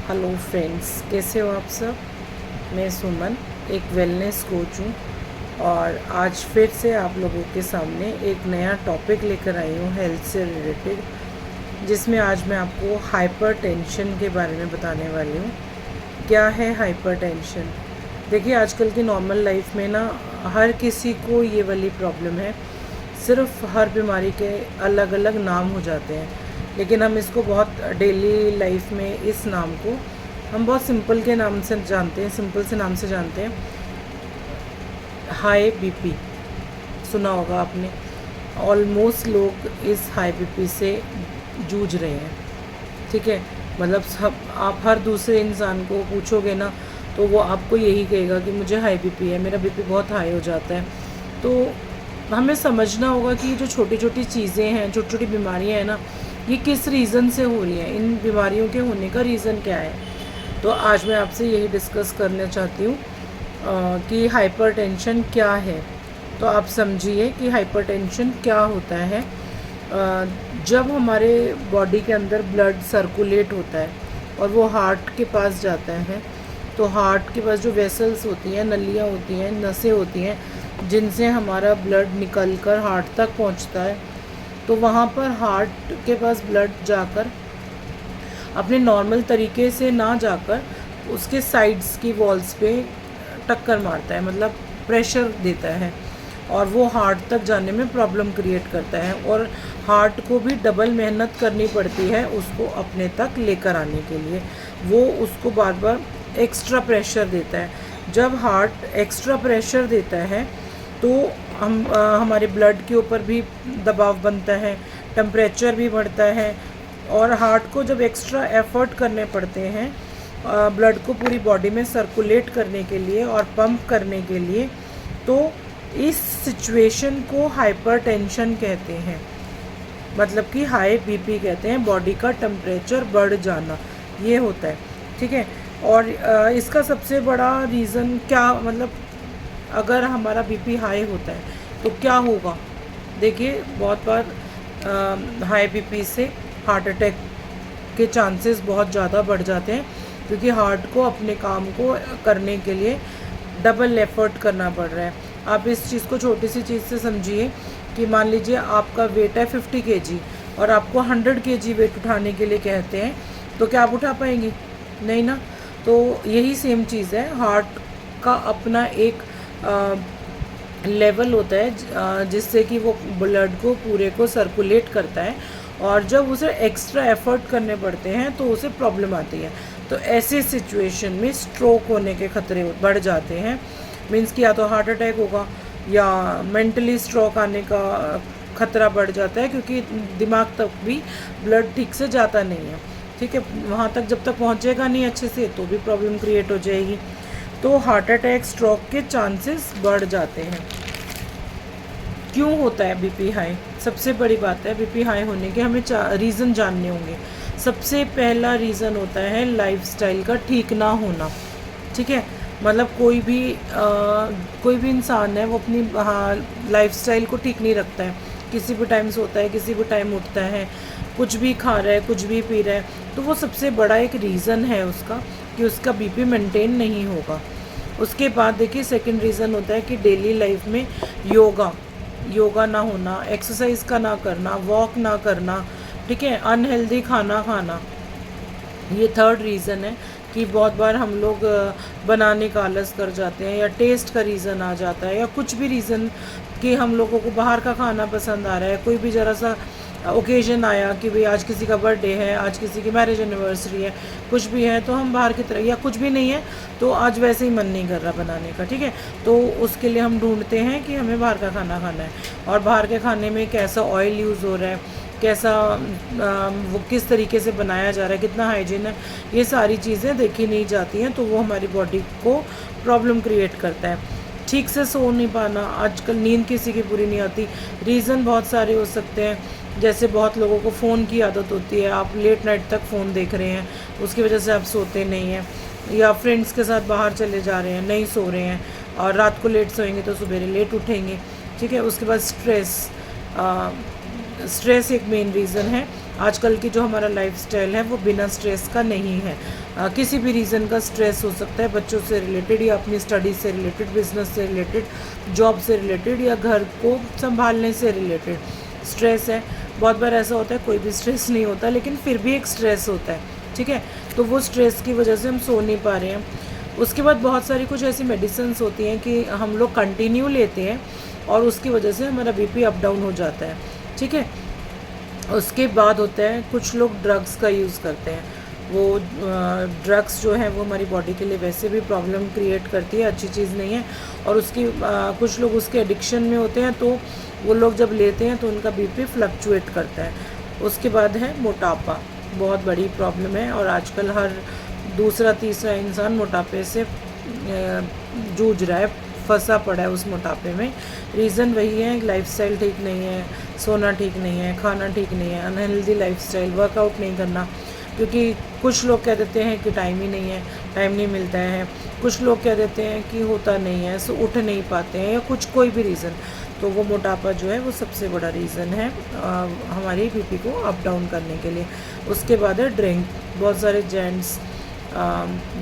Hello friends, कैसे हो आप सब। मैं सुमन, एक वेलनेस कोच हूँ और आज फिर से आप लोगों के सामने एक नया टॉपिक लेकर आई हूँ हेल्थ से रिलेटेड, जिसमें आज मैं आपको हाइपरटेंशन के बारे में बताने वाली हूँ। क्या है हाइपरटेंशन? देखिए, आजकल की नॉर्मल लाइफ में ना हर किसी को ये वाली प्रॉब्लम है। सिर्फ हर बीमारी के अलग अलग नाम हो जाते हैं, लेकिन हम इसको बहुत डेली लाइफ में इस नाम को हम बहुत सिंपल के नाम से जानते हैं, सिंपल से नाम से जानते हैं। हाई बीपी सुना होगा आपने। ऑलमोस्ट लोग इस हाई बीपी से जूझ रहे हैं, ठीक है। मतलब सब, आप हर दूसरे इंसान को पूछोगे ना तो वो आपको यही कहेगा कि मुझे हाई बीपी है, मेरा बीपी बहुत हाई हो जाता है। तो हमें समझना होगा कि जो छोटी छोटी चीज़ें हैं, छोटी छोटी बीमारियां हैं ना, ये किस रीज़न से हो रही हैं, इन बीमारियों के होने का रीज़न क्या है। तो आज मैं आपसे यही डिस्कस करना चाहती हूँ कि हाइपरटेंशन क्या है। तो आप समझिए कि हाइपरटेंशन क्या होता है। जब हमारे बॉडी के अंदर ब्लड सर्कुलेट होता है और वो हार्ट के पास जाता है, तो हार्ट के पास जो वेसल्स होती हैं, नलियाँ होती हैं, नसें होती हैं, जिनसे हमारा ब्लड निकल कर हार्ट तक पहुंचता है, तो वहाँ पर हार्ट के पास ब्लड जाकर अपने नॉर्मल तरीके से ना जाकर उसके साइड्स की वॉल्स पे टक्कर मारता है, मतलब प्रेशर देता है, और वो हार्ट तक जाने में प्रॉब्लम क्रिएट करता है। और हार्ट को भी डबल मेहनत करनी पड़ती है उसको अपने तक लेकर आने के लिए। वो उसको बार बार एक्स्ट्रा प्रेशर देता है। जब हार्ट एक्स्ट्रा प्रेशर देता है तो हमारे ब्लड के ऊपर भी दबाव बनता है, टेम्परेचर भी बढ़ता है, और हार्ट को जब एक्स्ट्रा एफर्ट करने पड़ते हैं ब्लड को पूरी बॉडी में सर्कुलेट करने के लिए और पंप करने के लिए, तो इस सिचुएशन को हाइपरटेंशन कहते हैं। मतलब कि हाई बीपी कहते हैं, बॉडी का टेम्परेचर बढ़ जाना, ये होता है, ठीक है। और इसका सबसे बड़ा रीज़न क्या, मतलब अगर हमारा बीपी हाई होता है तो क्या होगा। देखिए, बहुत बार हाई बीपी से हार्ट अटैक के चांसेस बहुत ज़्यादा बढ़ जाते हैं, क्योंकि हार्ट को अपने काम को करने के लिए डबल एफर्ट करना पड़ रहा है। आप इस चीज़ को छोटी सी चीज़ से समझिए कि मान लीजिए आपका वेट है 50 kg और आपको 100 kg वेट उठाने के लिए कहते हैं, तो क्या आप उठा पाएंगे? नहीं ना। तो यही सेम चीज़ है, हार्ट का अपना एक लेवल होता है जिससे कि वो ब्लड को पूरे को सर्कुलेट करता है, और जब उसे एक्स्ट्रा एफर्ट करने पड़ते हैं तो उसे प्रॉब्लम आती है। तो ऐसी सिचुएशन में स्ट्रोक होने के खतरे बढ़ जाते हैं। मीन्स कि या तो हार्ट अटैक होगा या मेंटली स्ट्रोक आने का खतरा बढ़ जाता है, क्योंकि दिमाग तक भी ब्लड ठीक से जाता नहीं है, ठीक है। वहाँ तक जब तक पहुँचेगा नहीं अच्छे से तो भी प्रॉब्लम क्रिएट हो जाएगी। तो हार्ट अटैक, स्ट्रोक के चांसेस बढ़ जाते हैं। क्यों होता है बीपी हाई? सबसे बड़ी बात है बीपी हाई होने के हमें रीज़न जानने होंगे। सबसे पहला रीज़न होता है लाइफस्टाइल का ठीक ना होना, ठीक है। मतलब कोई भी इंसान है, वो अपनी लाइफस्टाइल को ठीक नहीं रखता है। किसी भी टाइम सोता है, किसी भी टाइम उठता है, कुछ भी खा रहा है, कुछ भी पी रहा है, तो वो सबसे बड़ा एक रीज़न है उसका कि उसका बीपी मेंटेन नहीं होगा। उसके बाद देखिए, सेकंड रीज़न होता है कि डेली लाइफ में योगा ना होना, एक्सरसाइज का ना करना, वॉक ना करना, ठीक है, अनहेल्दी खाना खाना। ये थर्ड रीज़न है कि बहुत बार हम लोग बनाने का आलस कर जाते हैं, या टेस्ट का रीज़न आ जाता है, या कुछ भी रीज़न कि हम लोगों को बाहर का खाना पसंद आ रहा है। कोई भी ज़रा सा ओकेजन आया कि भाई आज किसी का बर्थडे है, आज किसी की मैरिज एनिवर्सरी है, कुछ भी है, तो हम बाहर की तरफ, या कुछ भी नहीं है तो आज वैसे ही मन नहीं कर रहा बनाने का, ठीक है, तो उसके लिए हम ढूंढते हैं कि हमें बाहर का खाना खाना है। और बाहर के खाने में कैसा ऑयल यूज़ हो रहा है, कैसा वो किस तरीके से बनाया जा रहा है, कितना हाइजीन है, ये सारी चीज़ें देखी नहीं जाती हैं, तो वो हमारी बॉडी को प्रॉब्लम क्रिएट करता है। ठीक से सो नहीं पाना, आजकल नींद किसी की पूरी नहीं आती। रीज़न बहुत सारे हो सकते हैं, जैसे बहुत लोगों को फ़ोन की आदत होती है, आप लेट नाइट तक फ़ोन देख रहे हैं, उसकी वजह से आप सोते नहीं हैं, या फ्रेंड्स के साथ बाहर चले जा रहे हैं, नहीं सो रहे हैं, और रात को लेट सोएंगे तो सुबह लेट उठेंगे, ठीक है। उसके बाद स्ट्रेस, स्ट्रेस एक मेन रीज़न है। आजकल की जो हमारा लाइफस्टाइल है वो बिना स्ट्रेस का नहीं है। किसी भी रीज़न का स्ट्रेस हो सकता है, बच्चों से रिलेटेड या अपनी स्टडीज़ से रिलेटेड, बिजनेस से रिलेटेड, जॉब से रिलेटेड या घर को संभालने से रिलेटेड स्ट्रेस है। बहुत बार ऐसा होता है कोई भी स्ट्रेस नहीं होता लेकिन फिर भी एक स्ट्रेस होता है, ठीक है। तो वो स्ट्रेस की वजह से हम सो नहीं पा रहे हैं। उसके बाद बहुत सारी कुछ ऐसी मेडिसिन्स होती हैं कि हम लोग कंटिन्यू लेते हैं और उसकी वजह से हमारा बीपी अप डाउन हो जाता है, ठीक है। उसके बाद होता है कुछ लोग ड्रग्स का यूज़ करते हैं। वो ड्रग्स जो है वो हमारी बॉडी के लिए वैसे भी प्रॉब्लम क्रिएट करती है, अच्छी चीज़ नहीं है। और उसकी कुछ लोग उसके एडिक्शन में होते हैं, तो वो लोग जब लेते हैं तो उनका बीपी फ्लक्चुएट करता है। उसके बाद है मोटापा, बहुत बड़ी प्रॉब्लम है और आजकल हर दूसरा तीसरा इंसान मोटापे से जूझ रहा है, फंसा पड़ा है उस मोटापे में। रीज़न वही है, लाइफस्टाइल ठीक नहीं है, सोना ठीक नहीं है, खाना ठीक नहीं है, अनहेल्दी लाइफस्टाइल, वर्कआउट नहीं करना। क्योंकि कुछ लोग कह देते हैं कि टाइम ही नहीं है, टाइम नहीं मिलता है। कुछ लोग कह देते हैं कि होता नहीं है, सो उठ नहीं पाते हैं, या कुछ कोई भी रीज़न। तो वो मोटापा जो है वो सबसे बड़ा रीज़न है हमारी बीपी को अप डाउन करने के लिए। उसके बाद है ड्रिंक। बहुत सारे जेंट्स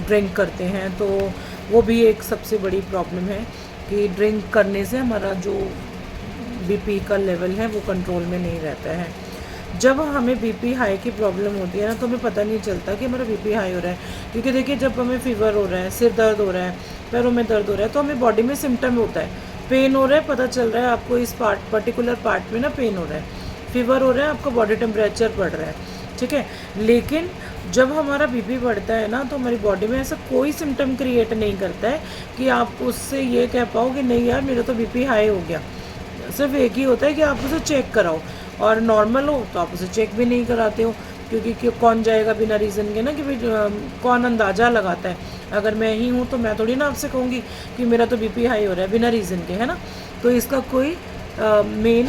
ड्रिंक करते हैं, तो वो भी एक सबसे बड़ी प्रॉब्लम है कि ड्रिंक करने से हमारा जो बीपी का लेवल है वो कंट्रोल में नहीं रहता है। जब हमें बीपी हाई की प्रॉब्लम होती है ना, तो हमें पता नहीं चलता कि हमारा बीपी हाई हो रहा है। क्योंकि देखिए, जब हमें फीवर हो रहा है, सिर दर्द हो रहा है, पैरों में दर्द हो रहा है, तो हमें बॉडी में सिम्टम होता है। पेन हो रहा है, पता चल रहा है आपको इस पर्टिकुलर पार्ट में ना पेन हो रहा है। फीवर हो रहा है, आपका बॉडी टेम्परेचर बढ़ रहा है, ठीक है। लेकिन जब हमारा बीपी बढ़ता है ना, तो हमारी बॉडी में ऐसा कोई सिम्टम क्रिएट नहीं करता है कि आप उससे ये कह पाओ कि नहीं यार मेरा तो बीपी हाई हो गया। सिर्फ एक ही होता है कि आप उसे चेक कराओ, और नॉर्मल हो तो आप उसे चेक भी नहीं कराते हो। क्योंकि कौन जाएगा बिना रीज़न के ना, कि भाई कौन अंदाज़ा लगाता है। अगर मैं ही हूँ तो मैं थोड़ी ना आपसे कहूँगी कि मेरा तो बीपी हाई हो रहा है बिना रीज़न के, है ना। तो इसका कोई मेन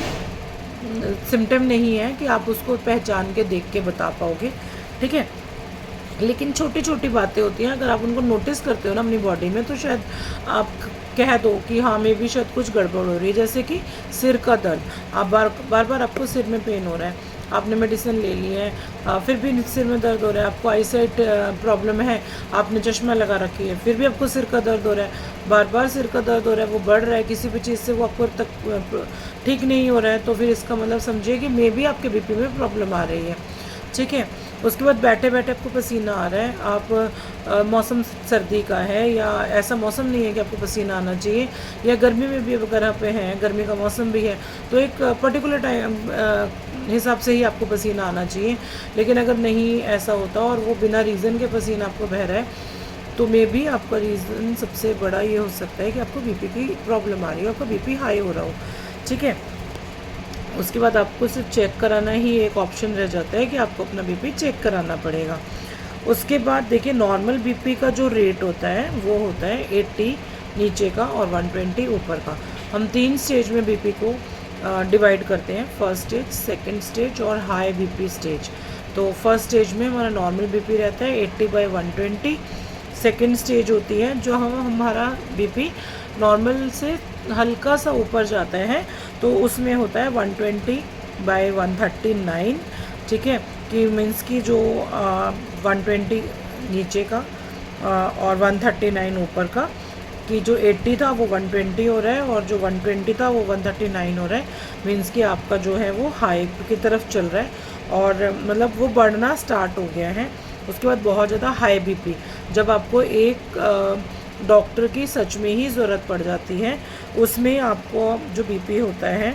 सिम्टम नहीं है कि आप उसको पहचान के देख के बता पाओगे, ठीक है। लेकिन छोटी छोटी बातें होती हैं, अगर आप उनको नोटिस करते हो ना अपनी बॉडी में, तो शायद आप कह दो कि हाँ मे भी शायद कुछ गड़बड़ हो रही है। जैसे कि सिर का दर्द, आप बार बार आपको सिर में पेन हो रहा है, आपने मेडिसिन ले ली है, फिर भी सिर में दर्द हो रहा है, आपको आईसाइट प्रॉब्लम है, आपने चश्मा लगा रखी है, फिर भी आपको सिर का दर्द हो रहा है, बार बार सिर का दर्द हो रहा है, वो बढ़ रहा है, किसी भी चीज़ से वो आपको तक ठीक नहीं हो रहा है, तो फिर इसका मतलब समझिए कि मे बी आपके बीपी में प्रॉब्लम आ रही है, ठीक है। उसके बाद बैठे बैठे आपको पसीना आ रहा है, आप मौसम सर्दी का है या ऐसा मौसम नहीं है कि आपको पसीना आना चाहिए, या गर्मी में भी अगर आप हैं, गर्मी का मौसम भी है, तो एक पर्टिकुलर टाइम हिसाब से ही आपको पसीना आना चाहिए। लेकिन अगर नहीं ऐसा होता और वो बिना रीज़न के पसीना आपको बह रहा है, तो मे बी आपका रीज़न सबसे बड़ा ये हो सकता है कि आपको बीपी की प्रॉब्लम आ रही हो, आपका बीपी हाई हो रहा हो, ठीक है। उसके बाद आपको सिर्फ चेक कराना ही एक ऑप्शन रह जाता है कि आपको अपना बीपी चेक कराना पड़ेगा। उसके बाद देखिए, नॉर्मल बीपी का जो रेट होता है वो होता है 80 नीचे का और 120 ऊपर का। हम 3 स्टेज में बीपी को डिवाइड करते हैं, फर्स्ट स्टेज, सेकंड स्टेज और हाई बीपी स्टेज। तो फर्स्ट स्टेज में हमारा नॉर्मल बीपी रहता है 80/120। सेकंड स्टेज होती है जो हमारा बीपी नॉर्मल से हल्का सा ऊपर जाता है, तो उसमें होता है 120/139, ठीक है। कि मीन्स की जो 120 नीचे का और 139 ऊपर का, कि जो 80 था वो 120 हो रहा है और जो 120 था वो 139 हो रहा है। मीन्स कि आपका जो है वो हाई की तरफ चल रहा है और मतलब वो बढ़ना स्टार्ट हो गया है। उसके बाद बहुत ज़्यादा हाई बीपी, जब आपको एक डॉक्टर की सच में ही ज़रूरत पड़ जाती है, उसमें आपको जो बीपी होता है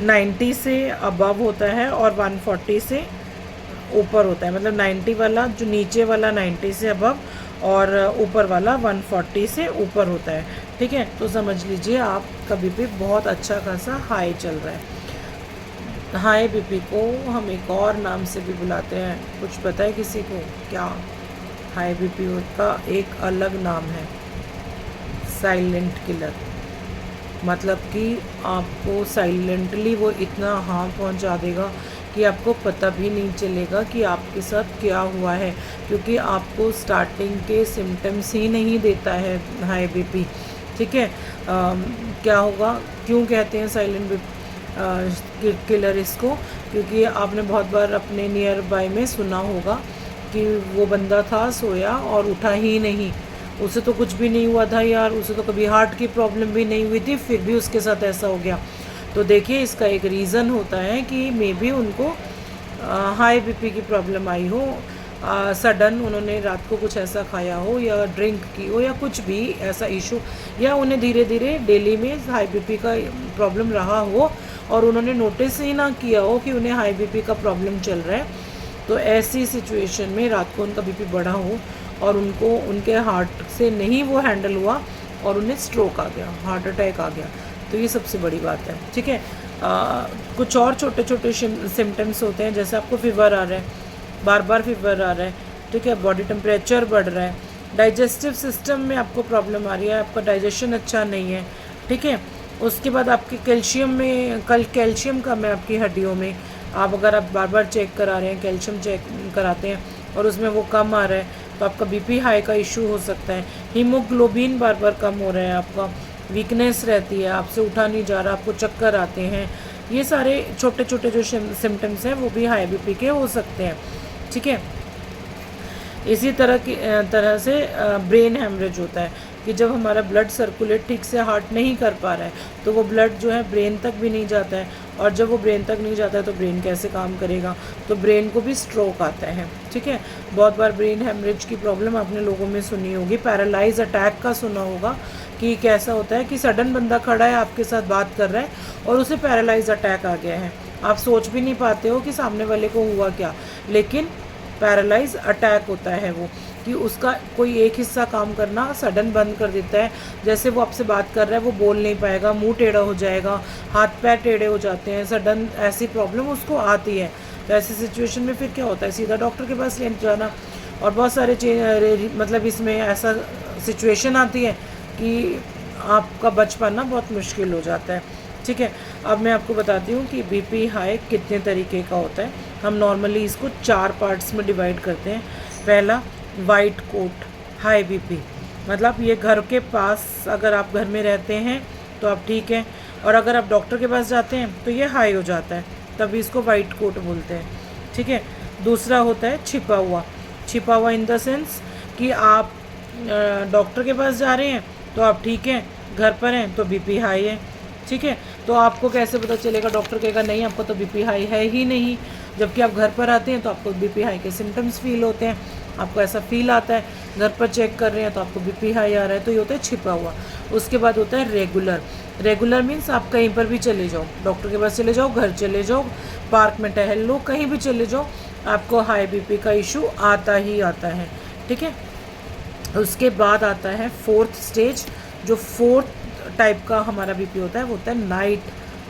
90 से अबव होता है और 140 से ऊपर होता है। मतलब 90 वाला, जो नीचे वाला 90 से अबव और ऊपर वाला 140 से ऊपर होता है, ठीक है। तो समझ लीजिए आपका बीपी बहुत अच्छा खासा हाई चल रहा है। हाई बीपी को हम एक और नाम से भी बुलाते हैं, कुछ पता है किसी को क्या? हाई बीपी का एक अलग नाम है, साइलेंट किलर। मतलब कि आपको साइलेंटली वो इतना हार्म पहुंचा देगा कि आपको पता भी नहीं चलेगा कि आपके साथ क्या हुआ है, क्योंकि आपको स्टार्टिंग के सिम्टम्स ही नहीं देता है हाई बीपी, ठीक है। क्या होगा, क्यों कहते हैं साइलेंट किलर इसको, क्योंकि आपने बहुत बार अपने नियर बाय में सुना होगा कि वो बंदा था सोया और उठा ही नहीं, उसे तो कुछ भी नहीं हुआ था यार, उसे तो कभी हार्ट की प्रॉब्लम भी नहीं हुई थी, फिर भी उसके साथ ऐसा हो गया। तो देखिए इसका एक रीज़न होता है कि मे बी उनको हाई बीपी की प्रॉब्लम आई हो, सडन उन्होंने रात को कुछ ऐसा खाया हो या ड्रिंक की हो या कुछ भी ऐसा इशू, या उन्हें धीरे धीरे डेली में हाई बीपी का प्रॉब्लम रहा हो और उन्होंने नोटिस ही ना किया हो कि उन्हें हाई बीपी का प्रॉब्लम चल रहा है। तो ऐसी सिचुएशन में रात को उनका बीपी बढ़ा हो और उनको उनके हार्ट से नहीं वो हैंडल हुआ और उन्हें स्ट्रोक आ गया, हार्ट अटैक आ गया, तो ये सबसे बड़ी बात है। ठीक है। कुछ और छोटे छोटे सिम्टम्स होते हैं, जैसे आपको फीवर आ रहा है, बार बार फीवर आ रहा है, ठीक है, बॉडी टेम्परेचर बढ़ रहा है, डाइजेस्टिव सिस्टम में आपको प्रॉब्लम आ रही है, आपका डाइजेशन अच्छा नहीं है, ठीक है। उसके बाद आपके कैल्शियम कम है आपकी हड्डियों में, अगर आप बार बार चेक करा रहे हैं, कैल्शियम चेक कराते हैं और उसमें वो कम आ रहा है, तो आपका बीपी हाई का इशू हो सकता है। हीमोग्लोबिन बार बार कम हो रहा है आपका, वीकनेस रहती है, आपसे उठा नहीं जा रहा, आपको चक्कर आते हैं, ये सारे छोटे छोटे जो सिम्टम्स हैं वो भी हाई बीपी के हो सकते हैं। ठीक है। इसी तरह से ब्रेन हैमरेज होता है कि जब हमारा ब्लड सर्कुलेट ठीक से हार्ट नहीं कर पा रहा है तो वो ब्लड जो है ब्रेन तक भी नहीं जाता है, और जब वो ब्रेन तक नहीं जाता है तो ब्रेन कैसे काम करेगा, तो ब्रेन को भी स्ट्रोक आता है। ठीक है। बहुत बार ब्रेन हैमरेज की प्रॉब्लम आपने लोगों में सुनी होगी, पैरालाइज अटैक का सुना होगा कि कैसा होता है कि सडन बंदा खड़ा है आपके साथ बात कर रहा है और उसे पैरालाइज अटैक आ गया है, आप सोच भी नहीं पाते हो कि सामने वाले को हुआ क्या, लेकिन पैरालाइज अटैक होता है वो, कि उसका कोई एक हिस्सा काम करना सडन बंद कर देता है, जैसे वो आपसे बात कर रहा है वो बोल नहीं पाएगा, मुंह टेढ़ा हो जाएगा, हाथ पैर टेढ़े हो जाते हैं, सडन ऐसी प्रॉब्लम उसको आती है। तो ऐसी सिचुएशन में फिर क्या होता है, सीधा डॉक्टर के पास ले जाना, और बहुत सारे मतलब इसमें ऐसा सिचुएशन आती है कि आपका बच पाना बहुत मुश्किल हो जाता है। ठीक है। अब मैं आपको बताती हूँ कि बीपी हाई कितने तरीके का होता है। हम नॉर्मली इसको 4 पार्ट्स में डिवाइड करते हैं। पहला, वाइट कोट हाई बीपी, मतलब ये घर के पास अगर आप घर में रहते हैं तो आप ठीक हैं, और अगर आप डॉक्टर के पास जाते हैं तो ये हाई हो जाता है, तभी इसको वाइट कोट बोलते हैं। ठीक है। दूसरा होता है छिपा हुआ इन द सेंस कि आप डॉक्टर के पास जा रहे हैं तो आप ठीक हैं, घर पर हैं तो बीपी हाई है। ठीक है। तो आपको कैसे पता चलेगा, डॉक्टर कहेगा नहीं आपको तो बीपी हाई है ही नहीं, जबकि आप घर पर आते हैं तो आपको बीपी हाई के सिम्टम्स फील होते हैं, आपको ऐसा फील आता है, घर पर चेक कर रहे हैं तो आपको बीपी हाई आ रहा है, तो ये होता है छिपा हुआ। उसके बाद होता है रेगुलर मीन्स आप कहीं पर भी चले जाओ, डॉक्टर के पास चले जाओ, घर चले जाओ, पार्क में टहल लो, कहीं भी चले जाओ, आपको हाई बीपी का इशू आता ही आता है। ठीक है। उसके बाद आता है 4th स्टेज, जो 4th टाइप का हमारा बीपी होता है वो होता है नाइट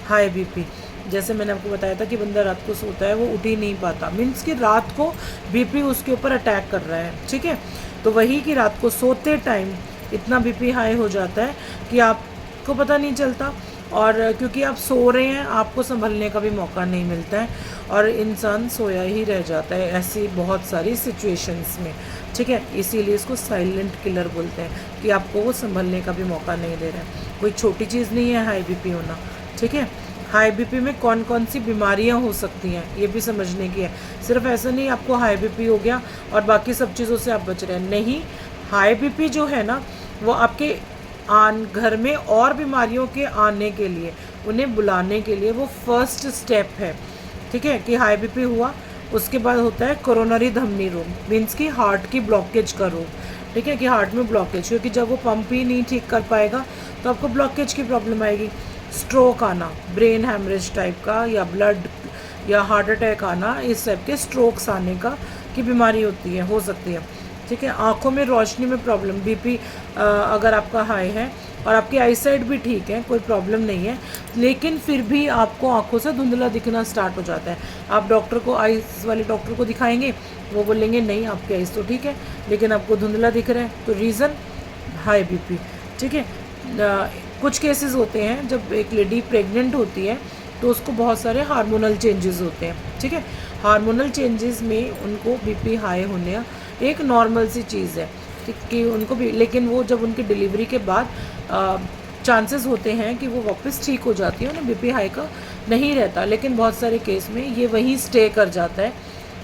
हाई बीपी। जैसे मैंने आपको बताया था कि बंदा रात को सोता है वो उठ ही नहीं पाता, मीन्स कि रात को बीपी उसके ऊपर अटैक कर रहा है। ठीक है। तो वही कि रात को सोते टाइम इतना बीपी हाई हो जाता है कि आपको पता नहीं चलता, और क्योंकि आप सो रहे हैं आपको संभलने का भी मौका नहीं मिलता है और इंसान सोया ही रह जाता है ऐसी बहुत सारी सिचुएशंस में। ठीक है। इसीलिए इसको साइलेंट किलर बोलते हैं कि आपको वो संभलने का भी मौका नहीं दे रहा है। कोई छोटी चीज़ नहीं है हाई बीपी होना। ठीक है। हाई बीपी में कौन कौन सी बीमारियां हो सकती हैं ये भी समझने की है। सिर्फ ऐसा नहीं आपको हाई बीपी हो गया और बाकी सब चीज़ों से आप बच रहे हैं, नहीं। हाई बीपी जो है ना वो आपके घर में और बीमारियों के आने के लिए, उन्हें बुलाने के लिए वो फर्स्ट स्टेप है। ठीक है। कि हाई बीपी हुआ, उसके बाद होता है कोरोनरी धमनी रोग, मीन्स कि हार्ट की ब्लॉकेज का रोग। ठीक है। कि हार्ट में ब्लॉकेज, क्योंकि जब वो पंप ही नहीं ठीक कर पाएगा तो आपको ब्लॉकेज की प्रॉब्लम आएगी। स्ट्रोक आना, ब्रेन हैमरेज टाइप का, या ब्लड या हार्ट अटैक आना, इस टाइप के स्ट्रोक्स आने का की बीमारी होती है, हो सकती है। ठीक है। आँखों में रोशनी में प्रॉब्लम, बीपी अगर आपका हाई है और आपकी आईसाइट भी ठीक है, कोई प्रॉब्लम नहीं है, लेकिन फिर भी आपको आँखों से धुंधला दिखना स्टार्ट हो जाता है। आप डॉक्टर को, आइज़ वाले डॉक्टर को दिखाएंगे, वो बोलेंगे नहीं आपकी आइज़ तो ठीक है लेकिन आपको धुंधला दिख रहा है, तो रीज़न हाई बीपी। ठीक है। कुछ केसेस होते हैं जब एक लेडी प्रेग्नेंट होती है तो उसको बहुत सारे हार्मोनल चेंजेस होते हैं। ठीक है। हार्मोनल चेंजेस में उनको बीपी हाई होने एक नॉर्मल सी चीज़ है। कि उनको भी, लेकिन वो जब उनकी डिलीवरी के बाद चांसेस होते हैं कि वो वापस ठीक हो जाती है, उन्हें बीपी हाई का नहीं रहता, लेकिन बहुत सारे केस में ये वहीं स्टे कर जाता है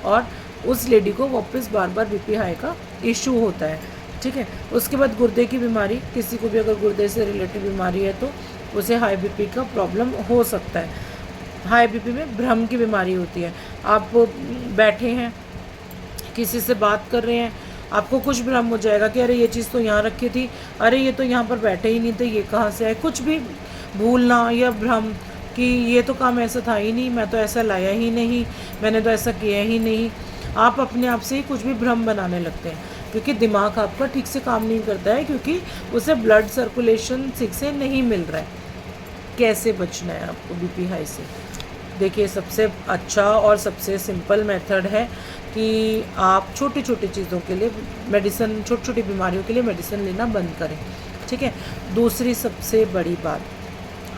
और उस लेडी को वापस बार बार बीपी हाई का इशू होता है। ठीक है, उसके बाद गुर्दे की बीमारी, किसी को भी अगर गुर्दे से रिलेटेड बीमारी है तो उसे हाई बीपी का प्रॉब्लम हो सकता है। हाई बीपी में भ्रम की बीमारी होती है। आप बैठे हैं, किसी से बात कर रहे हैं, आपको कुछ भ्रम हो जाएगा कि अरे ये चीज़ तो यहाँ रखी थी, अरे ये तो यहाँ पर बैठे ही नहीं थे, ये कहाँ से आए, कुछ भी भूलना या भ्रम कि ये तो काम ऐसा था ही नहीं, मैं तो ऐसा लाया ही नहीं, मैंने तो ऐसा किया ही नहीं। आप अपने आप से ही कुछ भी भ्रम बनाने लगते हैं, क्योंकि दिमाग आपका ठीक से काम नहीं करता है, क्योंकि उसे ब्लड सर्कुलेशन ठीक से नहीं मिल रहा है। कैसे बचना है आपको बीपी हाई से? देखिए, सबसे अच्छा और सबसे सिंपल मेथड है कि आप छोटी छोटी चीज़ों के लिए मेडिसिन, छोटी छोटी बीमारियों के लिए मेडिसिन लेना बंद करें। ठीक है। दूसरी सबसे बड़ी बात,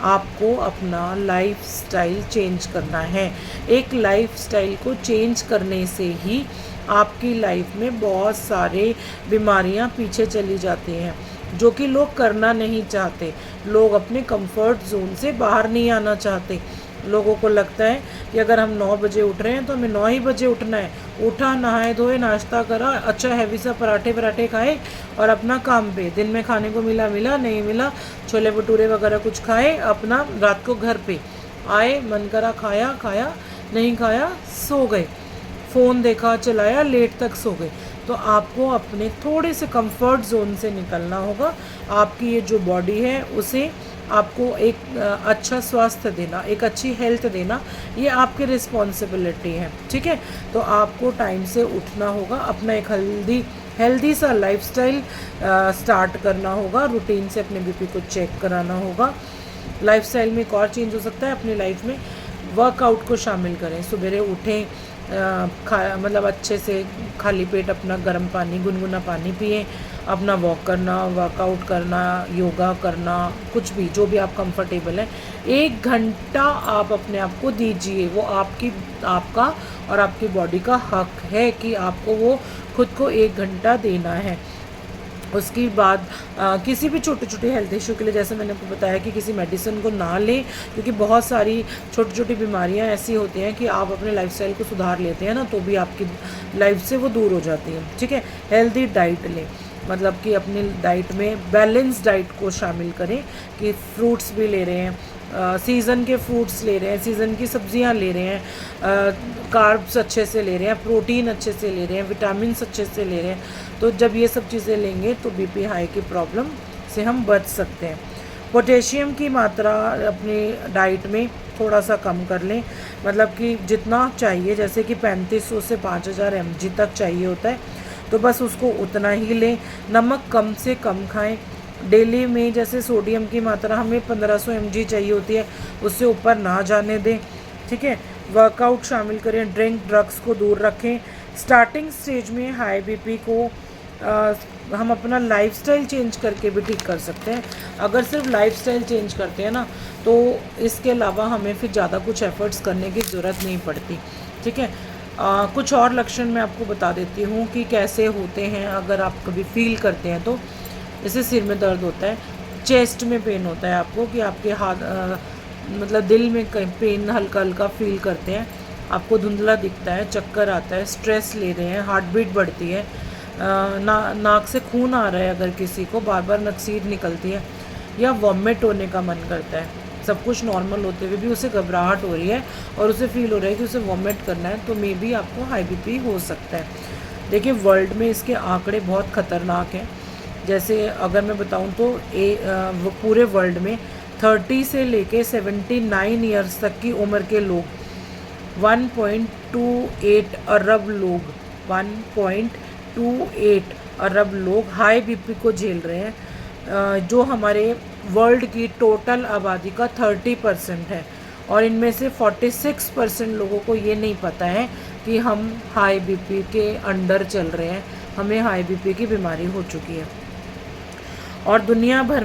आपको अपना लाइफस्टाइल चेंज करना है। एक लाइफस्टाइल को चेंज करने से ही आपकी लाइफ में बहुत सारे बीमारियां पीछे चली जाती हैं, जो कि लोग करना नहीं चाहते। लोग अपने कंफर्ट जोन से बाहर नहीं आना चाहते। लोगों को लगता है कि अगर हम 9 बजे उठ रहे हैं तो हमें 9 ही बजे उठना है। उठा, नहाए धोए, नाश्ता करा, अच्छा हैवी सा पराठे खाए और अपना काम पे। दिन में खाने को मिला, नहीं मिला, छोले भटूरे वगैरह कुछ खाए, अपना रात को घर पे आए, मन करा खाया, नहीं खाया सो गए, फ़ोन देखा, चलाया, लेट तक सो गए। तो आपको अपने थोड़े से कंफर्ट जोन से निकलना होगा। आपकी ये जो बॉडी है उसे आपको एक अच्छा स्वास्थ्य देना, एक अच्छी हेल्थ देना, ये आपकी रिस्पॉन्सिबिलिटी है। ठीक है, तो आपको टाइम से उठना होगा, अपना एक हेल्दी सा लाइफस्टाइल स्टार्ट करना होगा, रूटीन से अपने बीपी को चेक कराना होगा। लाइफस्टाइल में एक और चेंज हो सकता है अपनी लाइफ में, वर्कआउट को शामिल करें। सवेरे उठें, मतलब अच्छे से खाली पेट अपना गर्म पानी, गुनगुना पानी पिएं, अपना वॉक करना, वर्कआउट करना, योगा करना, कुछ भी जो भी आप कंफर्टेबल हैं। 1 घंटा आप अपने आप को दीजिए। वो आपका और आपकी बॉडी का हक है कि आपको वो खुद को 1 घंटा देना है। उसके बाद किसी भी छोटे छोटे हेल्थ इशू के लिए, जैसे मैंने आपको बताया कि किसी मेडिसिन को ना लें, क्योंकि बहुत सारी छोटी छोटी बीमारियां ऐसी होती हैं कि आप अपने लाइफस्टाइल को सुधार लेते हैं ना, तो भी आपकी लाइफ से वो दूर हो जाती है। ठीक है। हेल्दी डाइट लें, मतलब कि अपनी डाइट में बैलेंस डाइट को शामिल करें कि फ्रूट्स भी ले रहे हैं, सीज़न के फ्रूट्स ले रहे हैं, सीज़न की सब्जियां ले रहे हैं, कार्ब्स अच्छे से ले रहे हैं, प्रोटीन अच्छे से ले रहे हैं, विटामिन्स अच्छे से ले रहे हैं। तो जब ये सब चीज़ें लेंगे तो बीपी हाई की प्रॉब्लम से हम बच सकते हैं। पोटेशियम की मात्रा अपनी डाइट में थोड़ा सा कम कर लें, मतलब कि जितना चाहिए, जैसे कि 3500 से 5000 mg तक चाहिए होता है, तो बस उसको उतना ही लें। नमक कम से कम खाएं। डेली में जैसे सोडियम की मात्रा हमें 1500 mg चाहिए होती है, उससे ऊपर ना जाने दें। ठीक है। वर्कआउट शामिल करें, ड्रग्स को दूर रखें। स्टार्टिंग स्टेज में हाई बीपी को हम अपना लाइफस्टाइल चेंज करके भी ठीक कर सकते हैं। अगर सिर्फ लाइफस्टाइल चेंज करते हैं ना, तो इसके अलावा हमें फिर ज़्यादा कुछ एफर्ट्स करने की ज़रूरत नहीं पड़ती। ठीक है। कुछ और लक्षण मैं आपको बता देती हूँ कि कैसे होते हैं। अगर आप कभी फील करते हैं तो, जैसे सिर में दर्द होता है, चेस्ट में पेन होता है आपको, कि आपके हाथ मतलब दिल में पेन हल्का हल्का फील करते हैं, आपको धुंधला दिखता है, चक्कर आता है, स्ट्रेस ले रहे हैं, हार्ट बीट बढ़ती है, नाक से खून आ रहा है, अगर किसी को बार बार नक्सीर निकलती है, या वॉमिट होने का मन करता है, सब कुछ नॉर्मल होते हुए भी उसे घबराहट हो रही है और उसे फील हो रहा है कि उसे वॉमिट करना है, तो मे बी आपको हाई बीपी हो सकता है। देखिए, वर्ल्ड में इसके आंकड़े बहुत ख़तरनाक हैं। जैसे अगर मैं बताऊं तो वो पूरे वर्ल्ड में 30 से लेके 79 ईयर्स तक की उम्र के लोग 1.28 अरब लोग 1.28 अरब लोग हाई बीपी को झेल रहे हैं, जो हमारे वर्ल्ड की टोटल आबादी का 30% है। और इनमें से 46% लोगों को ये नहीं पता है कि हम हाई बीपी के अंडर चल रहे हैं, हमें हाई बीपी की बीमारी हो चुकी है। और दुनिया भर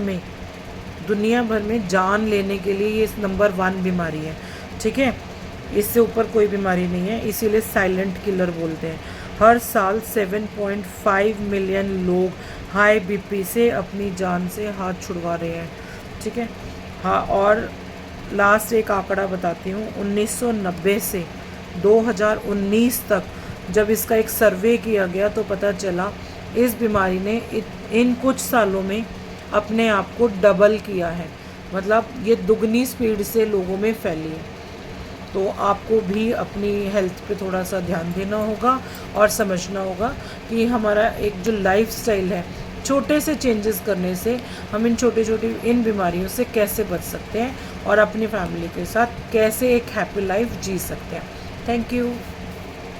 में जान लेने के लिए ये नंबर 1 बीमारी है। ठीक है। इससे ऊपर कोई बीमारी नहीं है, इसीलिए साइलेंट किलर बोलते हैं। हर साल 7.5 मिलियन लोग हाई बीपी से अपनी जान से हाथ छुड़वा रहे हैं, ठीक है। हाँ, और लास्ट एक आंकड़ा बताती हूँ, 1990 से 2019 तक जब इसका एक सर्वे किया गया तो पता चला इस बीमारी ने इन कुछ सालों में अपने आप को डबल किया है, मतलब ये दुगनी स्पीड से लोगों में फैली है। तो आपको भी अपनी हेल्थ पे थोड़ा सा ध्यान देना होगा और समझना होगा कि हमारा एक जो लाइफस्टाइल है, छोटे से चेंजेस करने से हम इन बीमारियों से कैसे बच सकते हैं और अपनी फैमिली के साथ कैसे एक हैप्पी लाइफ जी सकते हैं। Thank you.